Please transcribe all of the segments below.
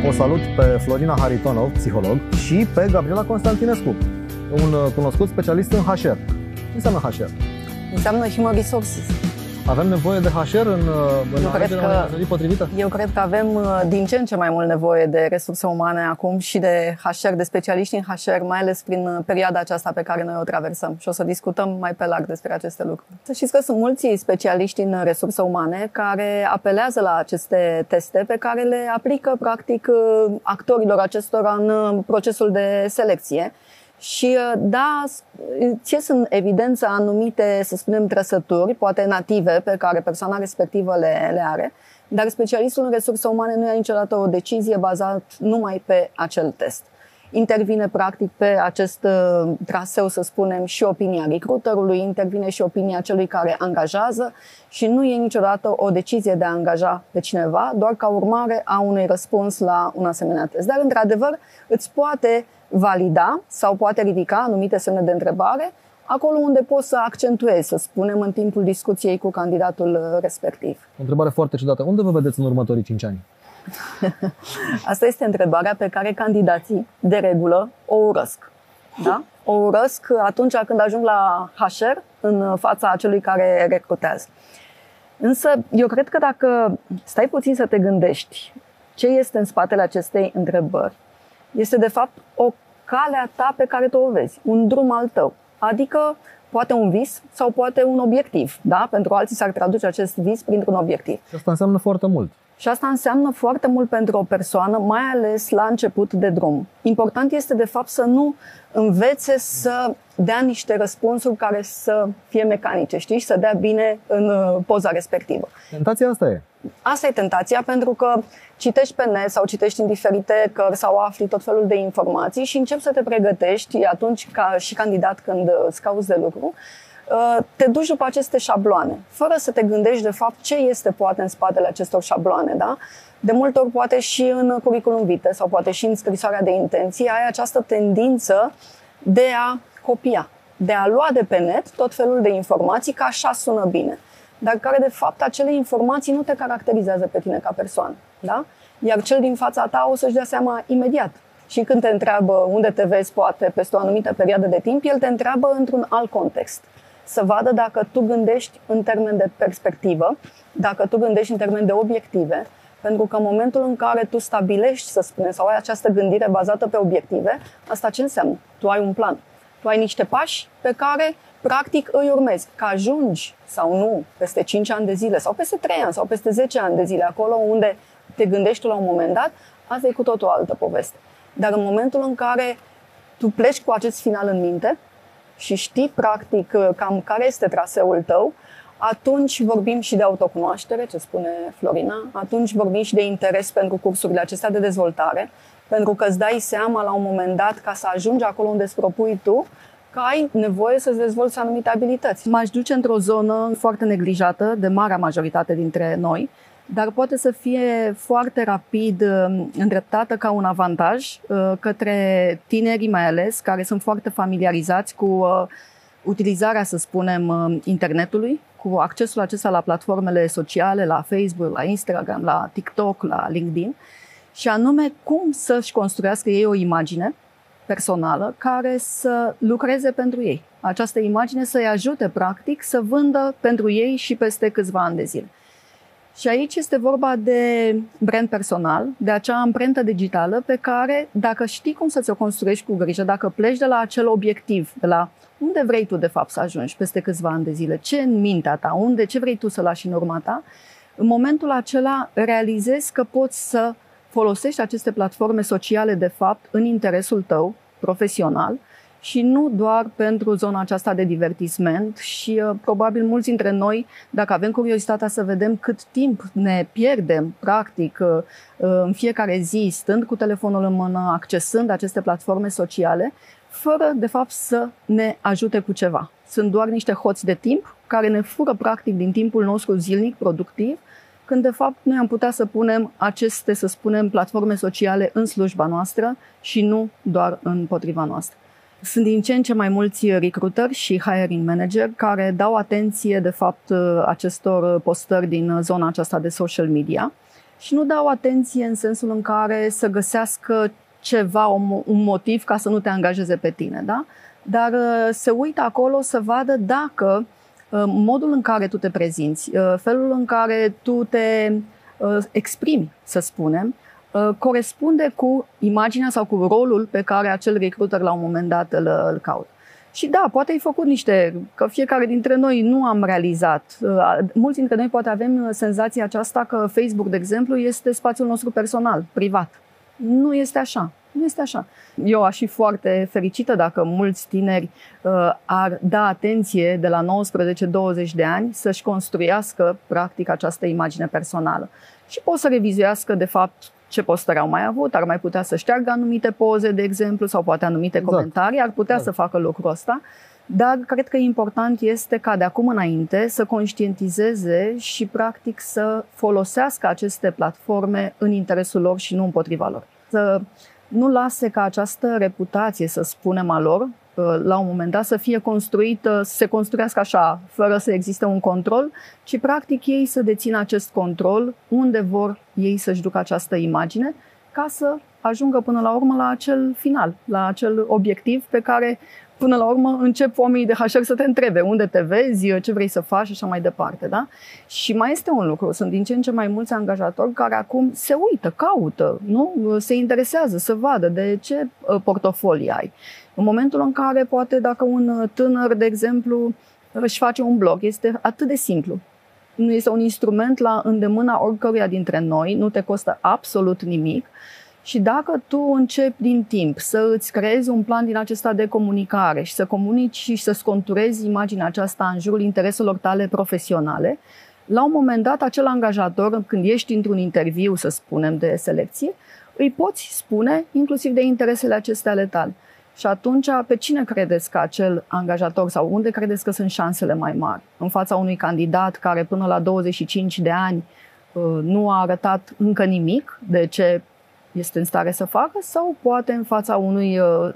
O salut pe Florina Haritonov, psiholog, și pe Gabriela Constantinescu, un cunoscut specialist în HR. Ce înseamnă HR? Înseamnă Human Resources. Avem nevoie de HR în alegerea unei meserii potrivită? Eu cred că avem din ce în ce mai mult nevoie de resurse umane acum și de HR, de specialiști în HR, mai ales prin perioada aceasta pe care noi o traversăm. Și o să discutăm mai pe larg despre aceste lucruri. Să știți că sunt mulți specialiști în resurse umane care apelează la aceste teste pe care le aplică practic actorilor acestora în procesul de selecție. Și da, ți în evidență anumite, să spunem, trăsături, poate native, pe care persoana respectivă le are, dar specialistul în resurse umane nu ia niciodată o decizie bazată numai pe acel test. Intervine practic pe acest traseu, să spunem, și opinia recruiterului, intervine și opinia celui care angajează și nu e niciodată o decizie de a angaja pe cineva, doar ca urmare a unui răspuns la un asemenea test. Dar, într-adevăr, îți poate valida sau poate ridica anumite semne de întrebare acolo unde poți să accentuezi, să spunem, în timpul discuției cu candidatul respectiv. O întrebare foarte ciudată. Unde vă vedeți în următorii 5 ani? Asta este întrebarea pe care candidații, de regulă, o urăsc. Da? O urăsc atunci când ajung la HR, în fața acelui care recrutează. Însă, eu cred că dacă stai puțin să te gândești ce este în spatele acestei întrebări, este de fapt o cale a ta pe care tu o vezi, un drum al tău. Adică poate un vis sau poate un obiectiv. Da? Pentru alții s-ar traduce acest vis printr-un obiectiv. Și asta înseamnă foarte mult. Și asta înseamnă foarte mult pentru o persoană, mai ales la început de drum. Important este de fapt să nu învețe să dea niște răspunsuri care să fie mecanice, știi? Și să dea bine în poza respectivă. Tentația asta e. Asta e tentația, pentru că citești pe net sau citești în diferite cărți sau afli tot felul de informații și începi să te pregătești atunci ca și candidat când îți cauți de lucru. Te duci după aceste șabloane, fără să te gândești de fapt ce este poate în spatele acestor șabloane, da? De multe ori poate și în curriculum vitae sau poate și în scrisoarea de intenții ai această tendință de a copia, de a lua de pe net tot felul de informații, că așa sună bine, dar care de fapt acele informații nu te caracterizează pe tine ca persoană, da? Iar cel din fața ta o să-și dea seama imediat. Și când te întreabă unde te vezi, poate peste o anumită perioadă de timp, el te întreabă într-un alt context. Să vadă dacă tu gândești în termen de perspectivă, dacă tu gândești în termen de obiective, pentru că în momentul în care tu stabilești, să spunem, sau ai această gândire bazată pe obiective, asta ce înseamnă? Tu ai un plan. Tu ai niște pași pe care, practic, îi urmezi. Că ajungi sau nu peste 5 ani de zile, sau peste 3 ani, sau peste 10 ani de zile, acolo unde te gândești tu la un moment dat, asta e cu totul o altă poveste. Dar în momentul în care tu pleci cu acest final în minte și știi practic cam care este traseul tău, atunci vorbim și de autocunoaștere, ce spune Florina, atunci vorbim și de interes pentru cursurile acestea de dezvoltare, pentru că îți dai seama la un moment dat, ca să ajungi acolo unde îți propui tu, că ai nevoie să-ți dezvolți anumite abilități. M-aș duce într-o zonă foarte neglijată de marea majoritate dintre noi, dar poate să fie foarte rapid îndreptată ca un avantaj către tinerii mai ales, care sunt foarte familiarizați cu utilizarea, să spunem, internetului, cu accesul acesta la platformele sociale, la Facebook, la Instagram, la TikTok, la LinkedIn, și anume cum să-și construiască ei o imagine personală care să lucreze pentru ei. Această imagine să-i ajute, practic, să vândă pentru ei și peste câțiva ani de zile. Și aici este vorba de brand personal, de acea amprentă digitală pe care, dacă știi cum să ți-o construiești cu grijă, dacă pleci de la acel obiectiv, de la unde vrei tu de fapt să ajungi peste câțiva ani de zile, ce în mintea ta, ce vrei tu să lași în urma ta, în momentul acela realizezi că poți să folosești aceste platforme sociale de fapt în interesul tău profesional și nu doar pentru zona aceasta de divertisment. Și probabil mulți dintre noi, dacă avem curiozitatea să vedem cât timp ne pierdem practic în fiecare zi, stând cu telefonul în mână, accesând aceste platforme sociale, fără de fapt să ne ajute cu ceva. Sunt doar niște hoți de timp care ne fură practic din timpul nostru zilnic productiv, când de fapt noi am putea să punem aceste, să spunem, platforme sociale în slujba noastră și nu doar împotriva noastră. Sunt din ce în ce mai mulți recruiteri și hiring manager care dau atenție, de fapt, acestor postări din zona aceasta de social media și nu dau atenție în sensul în care să găsească ceva, un motiv ca să nu te angajeze pe tine, da? Dar se uită acolo să vadă dacă modul în care tu te prezinți, felul în care tu te exprimi, să spunem, corespunde cu imaginea sau cu rolul pe care acel recruiter la un moment dat îl caută. Și da, poate ai făcut că fiecare dintre noi nu am realizat. Mulți dintre noi poate avem senzația aceasta că Facebook, de exemplu, este spațiul nostru personal, privat. Nu este așa. Nu este așa. Eu aș fi foarte fericită dacă mulți tineri ar da atenție de la 19-20 de ani să-și construiască practic această imagine personală. Și pot să revizuiască de fapt ce postări au mai avut, ar mai putea să șteargă anumite poze, de exemplu, sau poate anumite comentarii, ar putea să facă lucrul ăsta. Dar cred că important este ca de acum înainte să conștientizeze și practic să folosească aceste platforme în interesul lor și nu împotriva lor. Să nu lase ca această reputație, să spunem, a lor, la un moment dat să fie construită, să se construiască așa, fără să existe un control, ci practic ei să dețină acest control unde vor ei să-și ducă această imagine ca să ajungă până la urmă la acel final, la acel obiectiv pe care până la urmă încep oamenii de HR să te întrebe unde te vezi, ce vrei să faci și așa mai departe. Da? Și mai este un lucru, sunt din ce în ce mai mulți angajatori care acum se uită, caută, nu? Se interesează să vadă de ce portofolii ai. În momentul în care poate dacă un tânăr, de exemplu, își face un blog, este atât de simplu. Nu este un instrument la îndemâna oricăruia dintre noi, nu te costă absolut nimic. Și dacă tu începi din timp să îți creezi un plan din acesta de comunicare și să comunici și să-ți conturezi imaginea aceasta în jurul intereselor tale profesionale, la un moment dat acel angajator, când ești într-un interviu, să spunem, de selecție, îi poți spune inclusiv de interesele acestea ale tale. Și atunci, pe cine credeți că acel angajator sau unde credeți că sunt șansele mai mari? În fața unui candidat care până la 25 de ani nu a arătat încă nimic de ce este în stare să facă, sau poate în fața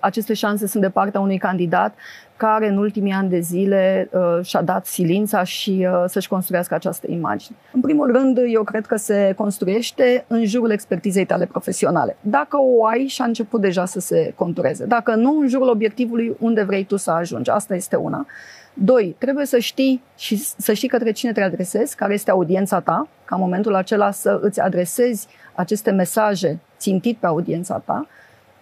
aceste șanse sunt de partea unui candidat care în ultimii ani de zile și-a dat silința și să-și construiască această imagine. În primul rând, eu cred că se construiește în jurul expertizei tale profesionale. Dacă o ai și a început deja să se contureze. Dacă nu, în jurul obiectivului unde vrei tu să ajungi. Asta este una. 2. Trebuie să știi și să știi către cine te adresezi, care este audiența ta, ca în momentul acela să îți adresezi aceste mesaje țintit pe audiența ta.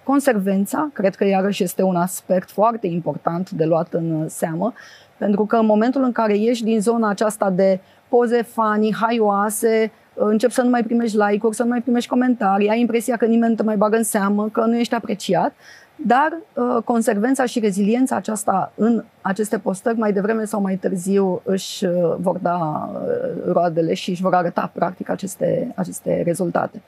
Consecvența, cred că iarăși este un aspect foarte important de luat în seamă, pentru că în momentul în care ieși din zona aceasta de poze funny, haioase, începi să nu mai primești like-uri, să nu mai primești comentarii, ai impresia că nimeni nu te mai bagă în seamă, că nu ești apreciat, dar consecvența și reziliența aceasta în aceste postări mai devreme sau mai târziu își vor da roadele și își vor arăta practic aceste rezultate.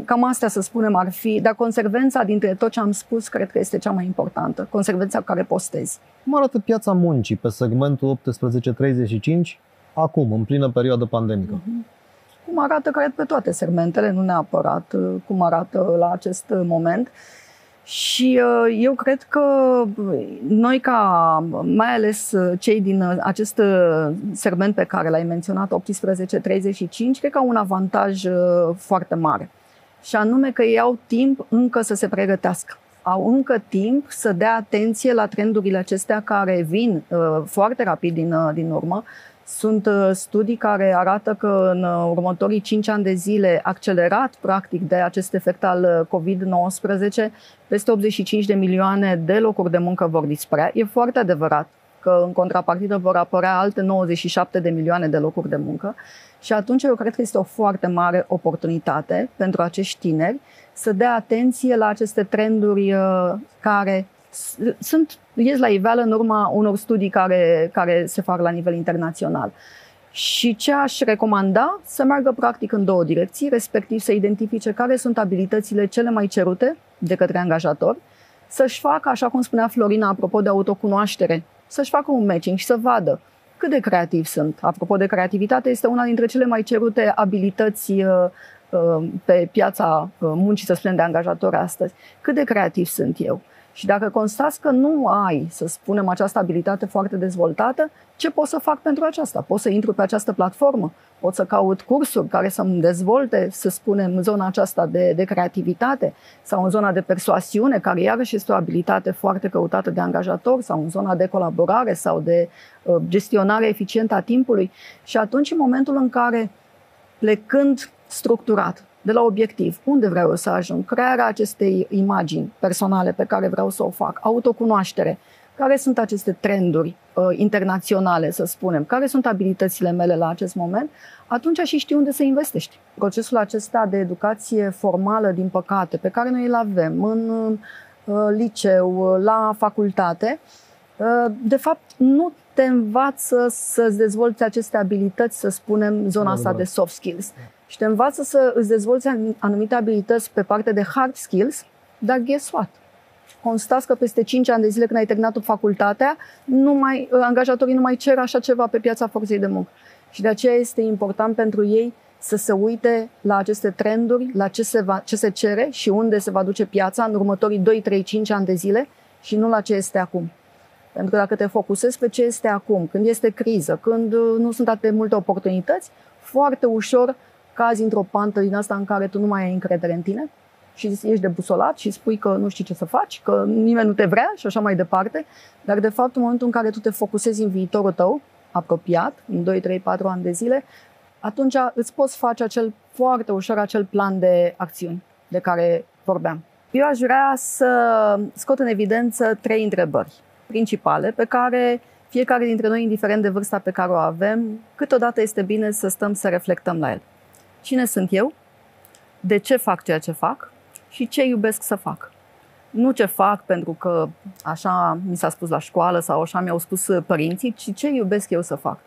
Cam astea, să spunem, ar fi, dar consecvența dintre tot ce am spus cred că este cea mai importantă, consecvența cu care postezi. Cum arată piața muncii pe segmentul 18-35 acum, în plină perioadă pandemică? Cum arată, cred, pe toate segmentele, nu neapărat cum arată la acest moment. Și eu cred că noi, mai ales cei din acest segment pe care l-ai menționat, 18-35, cred că au un avantaj foarte mare. Și anume că ei au timp încă să se pregătească. Au încă timp să dea atenție la trendurile acestea care vin foarte rapid din urmă. Sunt studii care arată că în următorii 5 ani de zile, accelerat practic de acest efect al COVID-19, peste 85 de milioane de locuri de muncă vor dispărea. E foarte adevărat că în contrapartidă vor apărea alte 97 de milioane de locuri de muncă și atunci eu cred că este o foarte mare oportunitate pentru acești tineri să dea atenție la aceste trenduri care ies la iveală în urma unor studii care se fac la nivel internațional. Și ce aș recomanda? Să meargă practic în două direcții, respectiv să identifice care sunt abilitățile cele mai cerute de către angajatori, să-și facă, așa cum spunea Florina, apropo de autocunoaștere, să-și facă un matching și să vadă cât de creativi sunt. Apropo de creativitate, este una dintre cele mai cerute abilități pe piața muncii, să spunem, de angajatori astăzi. Cât de creativ sunt eu? Și dacă constați că nu ai, să spunem, această abilitate foarte dezvoltată, ce pot să fac pentru aceasta? Pot să intru pe această platformă, pot să caut cursuri care să-mi dezvolte, să spunem, zona aceasta de creativitate sau în zona de persoasiune, care iarăși este o abilitate foarte căutată de angajator, sau în zona de colaborare sau de gestionare eficientă a timpului. Și atunci, în momentul în care, plecând structurat de la obiectiv, unde vreau eu să ajung, crearea acestei imagini personale pe care vreau să o fac, autocunoaștere, care sunt aceste trenduri internaționale, să spunem, care sunt abilitățile mele la acest moment, atunci și știi unde să investești. Procesul acesta de educație formală, din păcate, pe care noi îl avem în liceu, la facultate, de fapt nu te învață să-ți dezvolți aceste abilități, să spunem, zona asta de soft skills. Și te învață să îți dezvolți anumite abilități pe partea de hard skills, dar guess what? Constați că peste 5 ani de zile, când ai terminat facultatea, angajatorii nu mai cer așa ceva pe piața forței de muncă. Și de aceea este important pentru ei să se uite la aceste trenduri, la ce se cere și unde se va duce piața în următorii 2, 3, 5 ani de zile și nu la ce este acum. Pentru că dacă te focusezi pe ce este acum, când este criză, când nu sunt atât de multe oportunități, foarte ușor cazi într-o pantă din asta în care tu nu mai ai încredere în tine și ești debusolat și spui că nu știi ce să faci, că nimeni nu te vrea și așa mai departe. Dar de fapt, în momentul în care tu te focusezi în viitorul tău, apropiat, în 2, 3, 4 ani de zile, atunci îți poți face foarte ușor acel plan de acțiuni de care vorbeam. Eu aș vrea să scot în evidență 3 întrebări principale pe care fiecare dintre noi, indiferent de vârsta pe care o avem, câteodată este bine să stăm să reflectăm la el. Cine sunt eu? De ce fac ceea ce fac? Și ce iubesc să fac? Nu ce fac pentru că așa mi s-a spus la școală sau așa mi-au spus părinții, ci ce iubesc eu să fac.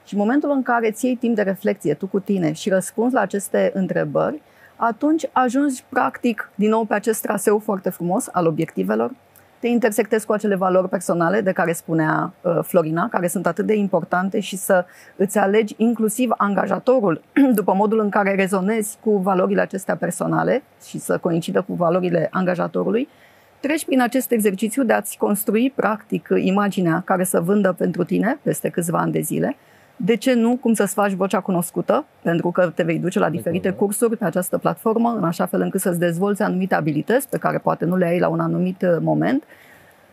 Și în momentul în care îți iei timp de reflexie tu cu tine și răspunzi la aceste întrebări, atunci ajungi practic din nou pe acest traseu foarte frumos al obiectivelor, te intersectezi cu acele valori personale de care spunea Florina, care sunt atât de importante și să îți alegi inclusiv angajatorul după modul în care rezonezi cu valorile acestea personale și să coincidă cu valorile angajatorului. Treci prin acest exercițiu de a-ți construi practic imaginea care să vândă pentru tine peste câțiva ani de zile. De ce nu? Cum să-ți faci vocea cunoscută? Pentru că te vei duce la diferite cursuri pe această platformă, în așa fel încât să-ți dezvolți anumite abilități pe care poate nu le ai la un anumit moment,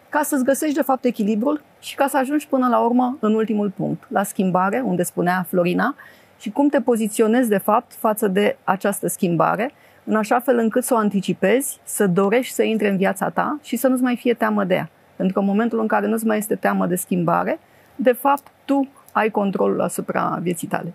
ca să-ți găsești de fapt echilibrul și ca să ajungi până la urmă în ultimul punct, la schimbare, unde spunea Florina, și cum te poziționezi de fapt față de această schimbare, în așa fel încât să o anticipezi, să dorești să intre în viața ta și să nu-ți mai fie teamă de ea. Pentru că în momentul în care nu-ți mai este teamă de schimbare, de fapt tu ai controlul asupra vieții tale.